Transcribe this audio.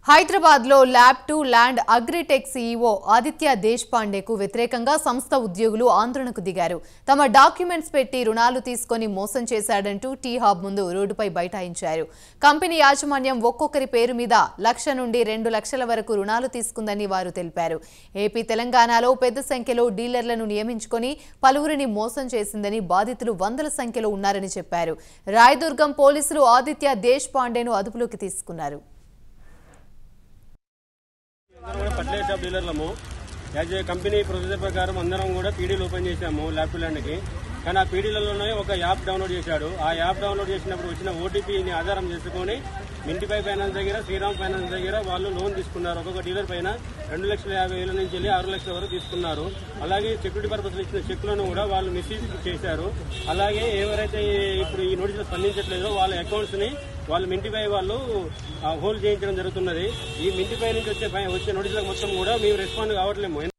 హైదరాబాద్ లో ల్యాబ్2 land agritech CEO Aditya దేశపాండేకు వ్యతిరేకంగా సంస్థ ఉద్యోగులు ఆందోళనకు దిగారు. తమ డాక్యుమెంట్స్ పెట్టి రుణాలు తీసుకొని మోసం చేశాడంటూ టీ హబ్ ముందు రోడ్డుపై బైఠాయించారు. కంపెనీ యాజమాన్యం ఒక్కొక్కరి పేరు మీద 1,00,000 నుండి 2 లక్షల వరకు రుణాలు తీసుకుందని వారు తెలిపారు. ఏపీ తెలంగాణలో పెద్ద సంఖ్యలో డీలర్లను నియమించుకొని పలువురిని మోసం చేసిందని, బాధితులు వందల సంఖ్యలో ఉన్నారని చెప్పారు. రాయదుర్గం పోలీసులు ఆదిత్య దేశపాండేను అదుపులోకి తీసుకున్నారు. ఫర్టిలైజర్ షాప్ డీలర్లము యాజ్ ఏ కంపెనీ ప్రొసీజర్ ప్రకారం అందరం కూడా పీడీలు ఓపెన్ చేశాము ల్యాబ్2 ల్యాండ్కి. కానీ ఆ పీడీలలోనే ఒక యాప్ డౌన్లోడ్ చేశాడు. ఆ యాప్ డౌన్లోడ్ చేసినప్పుడు వచ్చిన ఓటీపీని ఆధారం చేసుకుని మింటిపై ఫైనాన్స్ దగ్గర, శ్రీరామ్ ఫైనాన్స్ దగ్గర వాళ్ళు లోన్ తీసుకున్నారు. ఒక్కొక్క డీలర్ పైన 2,50,000 నుంచి వెళ్ళి 6 లక్షల వరకు తీసుకున్నారు. అలాగే సెక్యూరిటీ పర్పస్ ఇచ్చిన చెక్లను కూడా వాళ్ళు మిస్యూజ్ చేశారు. అలాగే ఎవరైతే ఇప్పుడు ఈ నోటీసులు స్పందించట్లేదో వాళ్ళ అకౌంట్స్ ని వాళ్ళు మింటిపై వాళ్ళు హోల్డ్ చేయించడం జరుగుతున్నది. ఈ మింటిపై నుంచి వచ్చే నోటీసులకు మొత్తం కూడా మేము రెస్పాండ్ కావట్లేము.